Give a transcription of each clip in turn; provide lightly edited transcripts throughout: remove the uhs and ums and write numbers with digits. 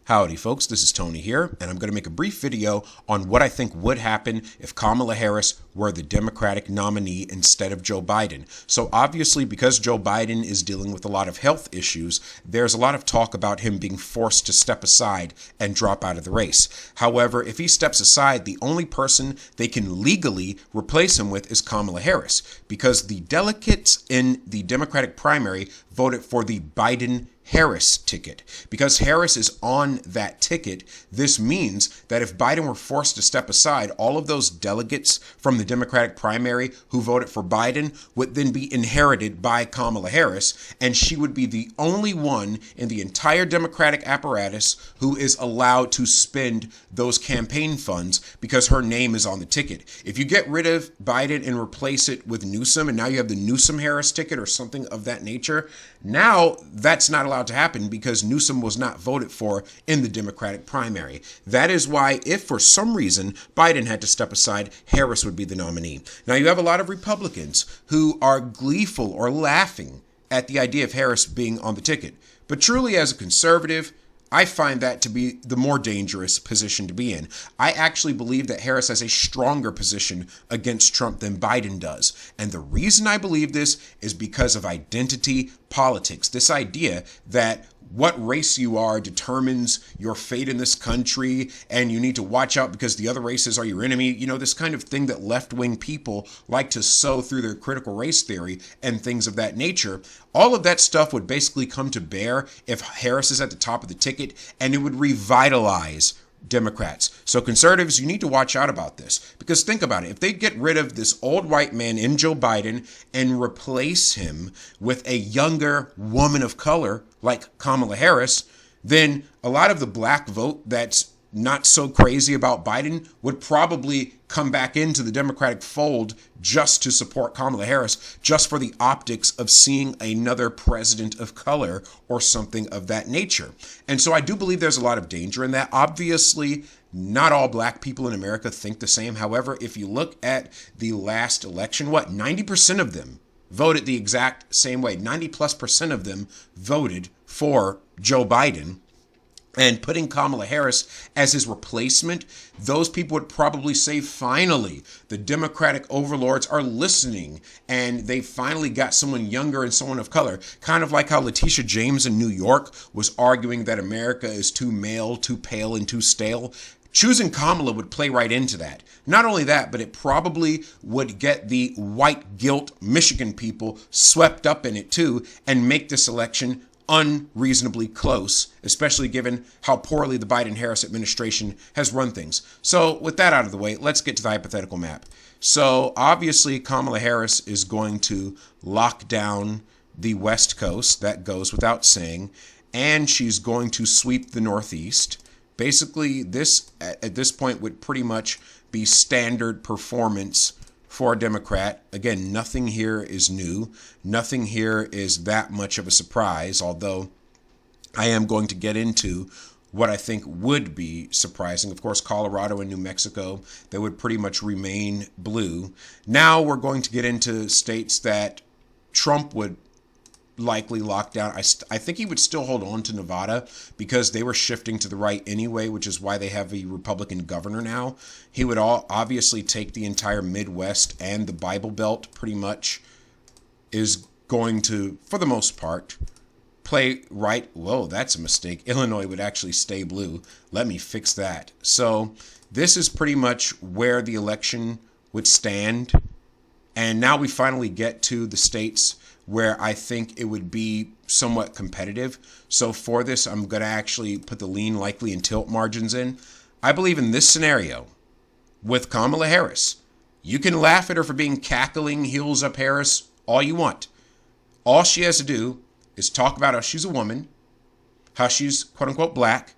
Howdy folks, this is Tony here, and I'm going to make a brief video on what I think would happen if Kamala Harris were the Democratic nominee instead of Joe Biden. So obviously, because Joe Biden is dealing with a lot of health issues, there's a lot of talk about him being forced to step aside and drop out of the race. However, if he steps aside, the only person they can legally replace him with is Kamala Harris, because the delegates in the Democratic primary voted for the Biden-Harris ticket. Because Harris is on that ticket, this means that if Biden were forced to step aside, all of those delegates from the Democratic primary who voted for Biden would then be inherited by Kamala Harris, and she would be the only one in the entire Democratic apparatus who is allowed to spend those campaign funds because her name is on the ticket. If you get rid of Biden and replace it with Newsom, and now you have the Newsom-Harris ticket or something of that nature, now that's not allowed to happen because Newsom was not voted for in the Democratic primary. That is why, if for some reason Biden had to step aside, Harris would be the nominee. Now, you have a lot of Republicans who are gleeful or laughing at the idea of Harris being on the ticket. But truly, as a conservative, I find that to be the more dangerous position to be in. I actually believe that Harris has a stronger position against Trump than Biden does. And the reason I believe this is because of identity politics. This idea that what race you are determines your fate in this country, and you need to watch out because the other races are your enemy. You know, this kind of thing that left-wing people like to sow through their critical race theory and things of that nature. All of that stuff would basically come to bear if Harris is at the top of the ticket, and it would revitalize Democrats. So conservatives, you need to watch out about this, because think about it. If they get rid of this old white man in Joe Biden and replace him with a younger woman of color like Kamala Harris, then a lot of the black vote that's not so crazy about Biden would probably come back into the Democratic fold just to support Kamala Harris, just for the optics of seeing another president of color or something of that nature. And so I do believe there's a lot of danger in that. Obviously, not all black people in America think the same. However, if you look at the last election, 90% of them voted the exact same way. 90+% of them voted for Joe Biden. And putting Kamala Harris as his replacement, those people would probably say, finally, the Democratic overlords are listening, and they finally got someone younger and someone of color. Kind of like how Letitia James in New York was arguing that America is too male, too pale, and too stale. Choosing Kamala would play right into that. Not only that, but it probably would get the white guilt Michigan people swept up in it too, and make this election unreasonably close, especially given how poorly the Biden-Harris administration has run things. So with that out of the way, let's get to the hypothetical map. So obviously Kamala Harris is going to lock down the West Coast. That goes without saying. And she's going to sweep the Northeast. Basically, this at this point would pretty much be standard performance for a Democrat. Again, nothing here is new. Nothing here is that much of a surprise, although I am going to get into what I think would be surprising. Of course, Colorado and New Mexico, they would pretty much remain blue. Now we're going to get into states that Trump would likely lock down. I think he would still hold on to Nevada because they were shifting to the right anyway, which is why they have a Republican governor now. He would obviously take the entire Midwest, and the Bible Belt pretty much is going to, for the most part, play right. Whoa, that's a mistake. Illinois would actually stay blue. Let me fix that. So this is pretty much where the election would stand. And now we finally get to the states where I think it would be somewhat competitive. So for this, I'm going to actually put the lean, likely, and tilt margins in. I believe in this scenario with Kamala Harris, you can laugh at her for being cackling, heels up Harris, all you want. All she has to do is talk about how she's a woman, how she's quote unquote black,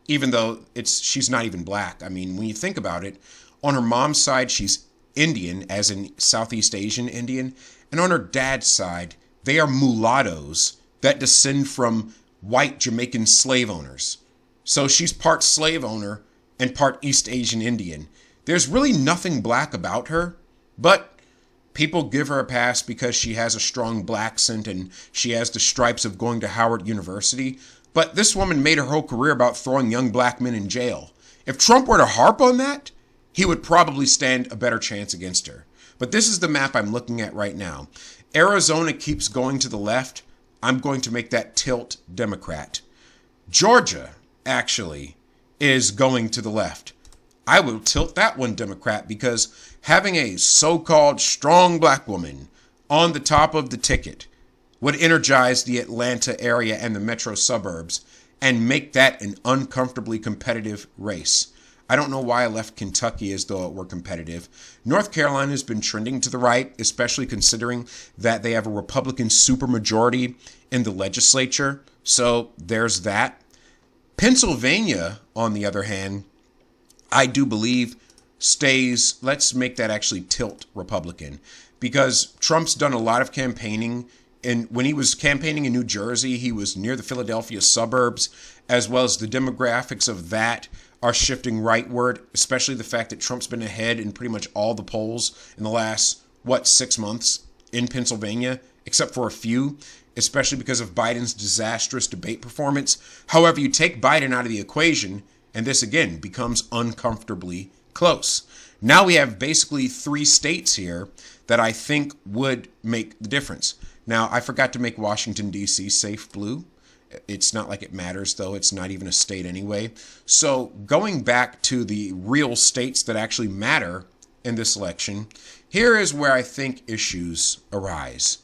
even though she's not even black. I mean, when you think about it, on her mom's side, she's Indian, as in Southeast Asian Indian. And on her dad's side, they are mulattoes that descend from white Jamaican slave owners. So she's part slave owner and part East Asian Indian. There's really nothing black about her, but people give her a pass because she has a strong black accent and she has the stripes of going to Howard University. But this woman made her whole career about throwing young black men in jail. If Trump were to harp on that, he would probably stand a better chance against her. But this is the map I'm looking at right now. Arizona keeps going to the left. I'm going to make that tilt Democrat. Georgia, actually, is going to the left. I will tilt that one Democrat because having a so-called strong black woman on the top of the ticket would energize the Atlanta area and the metro suburbs and make that an uncomfortably competitive race. I don't know why I left Kentucky as though it were competitive. North Carolina has been trending to the right, especially considering that they have a Republican supermajority in the legislature. So there's that. Pennsylvania, on the other hand, I do believe stays, let's make that actually tilt Republican, because Trump's done a lot of campaigning. And when he was campaigning in New Jersey, he was near the Philadelphia suburbs, as well as the demographics of that are shifting rightward, especially the fact that Trump's been ahead in pretty much all the polls in the last, 6 months in Pennsylvania, except for a few, especially because of Biden's disastrous debate performance. However, you take Biden out of the equation, and this again becomes uncomfortably close. Now we have basically 3 states here that I think would make the difference. Now, I forgot to make Washington, D.C. safe blue. It's not like it matters, though. It's not even a state anyway. So going back to the real states that actually matter in this election, here is where I think issues arise.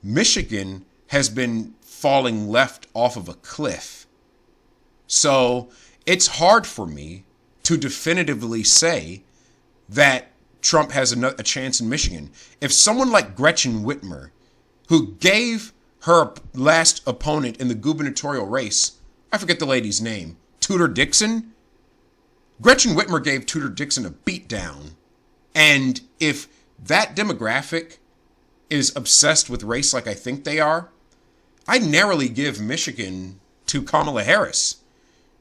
Michigan has been falling left off of a cliff. So it's hard for me to definitively say that Trump has a chance in Michigan. If someone like Gretchen Whitmer, who gave her last opponent in the gubernatorial race, I forget the lady's name, Tudor Dixon? Gretchen Whitmer gave Tudor Dixon a beatdown. And if that demographic is obsessed with race like I think they are, I narrowly give Michigan to Kamala Harris.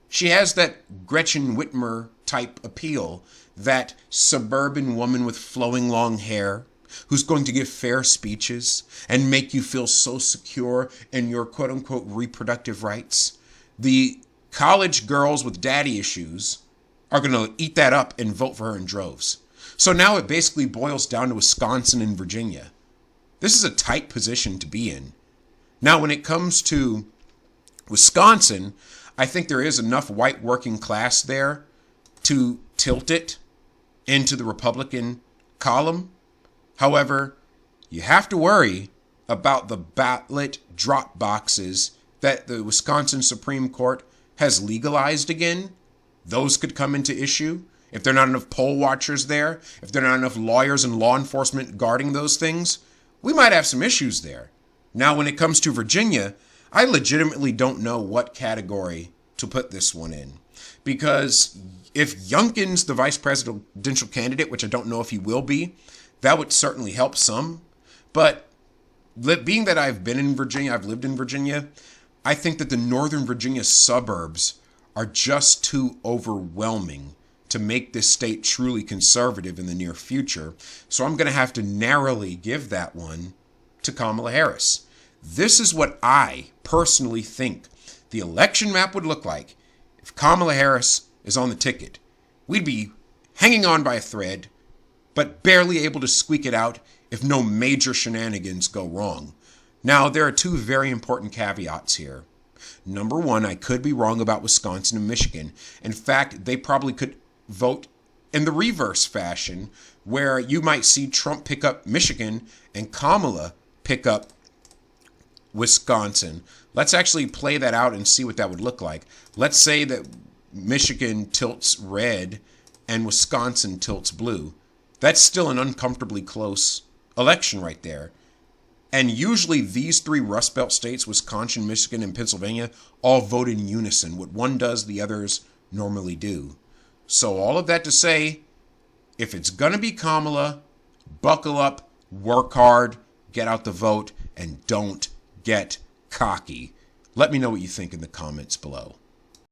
She has that Gretchen Whitmer type appeal, that suburban woman with flowing long hair, who's going to give fair speeches and make you feel so secure in your quote-unquote reproductive rights. The college girls with daddy issues are going to eat that up and vote for her in droves. So now it basically boils down to Wisconsin and Virginia. This is a tight position to be in. Now, when it comes to Wisconsin, I think there is enough white working class there to tilt it into the Republican column. However, you have to worry about the ballot drop boxes that the Wisconsin Supreme Court has legalized again. Those could come into issue. If there are not enough poll watchers there, if there are not enough lawyers and law enforcement guarding those things, we might have some issues there. Now, when it comes to Virginia, I legitimately don't know what category to put this one in. Because if Youngkin's the vice presidential candidate, which I don't know if he will be, that would certainly help some. But being that I've been in Virginia, I've lived in Virginia, I think that the Northern Virginia suburbs are just too overwhelming to make this state truly conservative in the near future. So I'm going to have to narrowly give that one to Kamala Harris. This is what I personally think the election map would look like if Kamala Harris is on the ticket. We'd be hanging on by a thread, but barely able to squeak it out if no major shenanigans go wrong. Now, there are 2 very important caveats here. Number 1, I could be wrong about Wisconsin and Michigan. In fact, they probably could vote in the reverse fashion, where you might see Trump pick up Michigan and Kamala pick up Wisconsin. Let's actually play that out and see what that would look like. Let's say that Michigan tilts red and Wisconsin tilts blue. That's still an uncomfortably close election right there. And usually these 3 Rust Belt states, Wisconsin, Michigan, and Pennsylvania, all vote in unison. What one does, the others normally do. So all of that to say, if it's going to be Kamala, buckle up, work hard, get out the vote, and don't get cocky. Let me know what you think in the comments below.